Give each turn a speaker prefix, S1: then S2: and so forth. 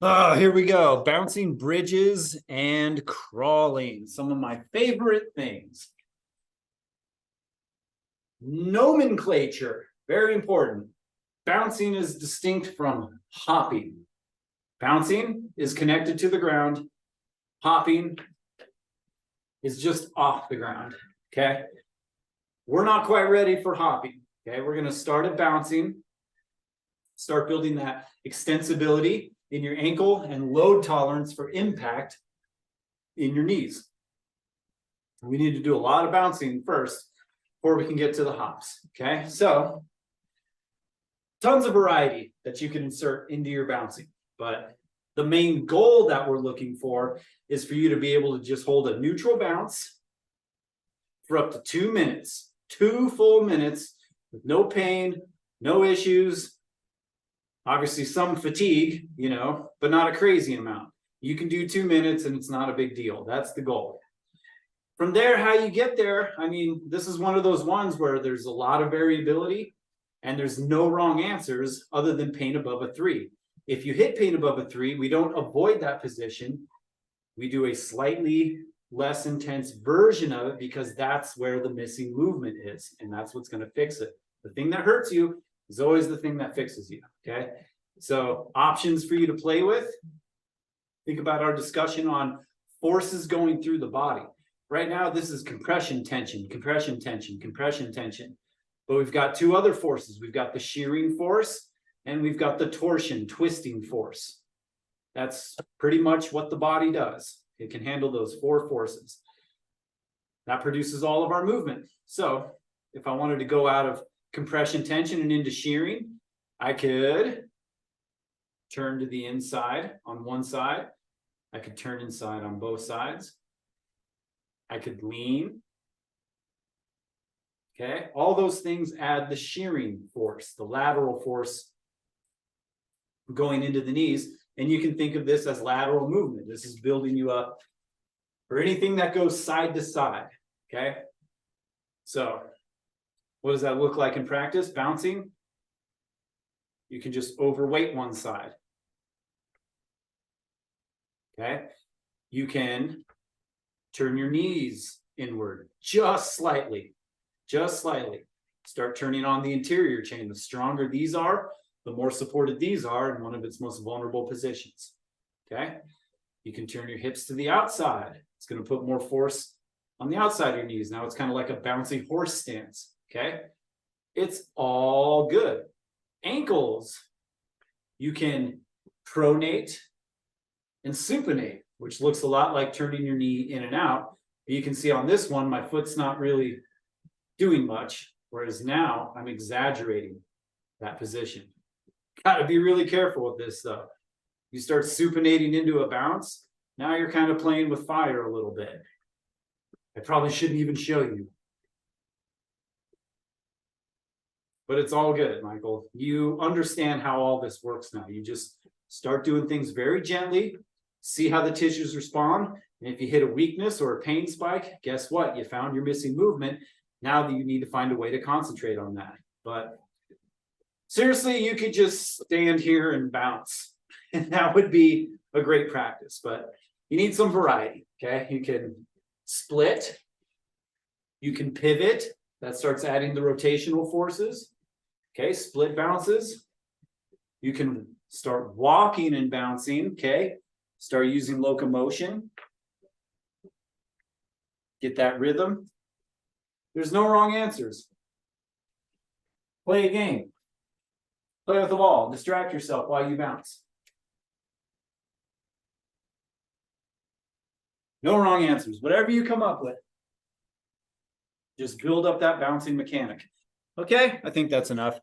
S1: Oh, here we go. Bouncing bridges and crawling. Some of my favorite things. Nomenclature, very important. Bouncing is distinct from hopping. Bouncing is connected to the ground. Hopping is just off the ground. Okay. We're not quite ready for hopping. Okay. We're going to start at bouncing, start building that extensibility in your ankle and load tolerance for impact in your knees. We need to do a lot of bouncing first before we can get to the hops. Okay, so tons of variety that you can insert into your bouncing, but the main goal that we're looking for is for you to be able to just hold a neutral bounce for up to 2 minutes, 2 full minutes with no pain, no issues. Obviously some fatigue, but not a crazy amount. You can do 2 minutes and it's not a big deal. That's the goal. From there, how you get there, this is one of those ones where there's a lot of variability and there's no wrong answers other than pain above a 3. If you hit pain above a 3, we don't avoid that position. We do a slightly less intense version of it because that's where the missing movement is, and that's what's going to fix it. The thing that hurts you is always the thing that fixes you, okay? So options for you to play with. Think about our discussion on forces going through the body. Right now, this is compression, tension, compression, tension, compression, tension. But we've got 2 other forces. We've got the shearing force and we've got the torsion, twisting force. That's pretty much what the body does. It can handle those 4 forces. That produces all of our movement. So if I wanted to go out of compression, tension and into shearing, I could turn to the inside on one side. I could turn inside on both sides. I could lean. Okay, all those things add the shearing force, the lateral force going into the knees. And you can think of this as lateral movement. This is building you up for anything that goes side to side. Okay, so what does that look like in practice? Bouncing, you can just overweight one side. Okay, you can turn your knees inward just slightly, just slightly. Start turning on the interior chain. The stronger these are, the more supported these are in one of its most vulnerable positions. Okay, you can turn your hips to the outside. It's going to put more force on the outside of your knees. Now it's kind of like a bouncing horse stance. Okay, it's all good. Ankles, you can pronate and supinate, which looks a lot like turning your knee in and out. You can see on this one, my foot's not really doing much, whereas now I'm exaggerating that position. Got to be really careful with this though. You start supinating into a bounce, now you're kind of playing with fire a little bit. I probably shouldn't even show you. But it's all good, Michael. You understand how all this works now. You just start doing things very gently, see how the tissues respond. And if you hit a weakness or a pain spike, guess what? You found your missing movement. Now that you need to find a way to concentrate on that. But seriously, you could just stand here and bounce. And that would be a great practice. But you need some variety, okay? You can split. You can pivot. That starts adding the rotational forces. Okay, split bounces. You can start walking and bouncing, okay? Start using locomotion. Get that rhythm. There's no wrong answers. Play a game. Play with the ball. Distract yourself while you bounce. No wrong answers. Whatever you come up with, just build up that bouncing mechanic. Okay, I think that's enough.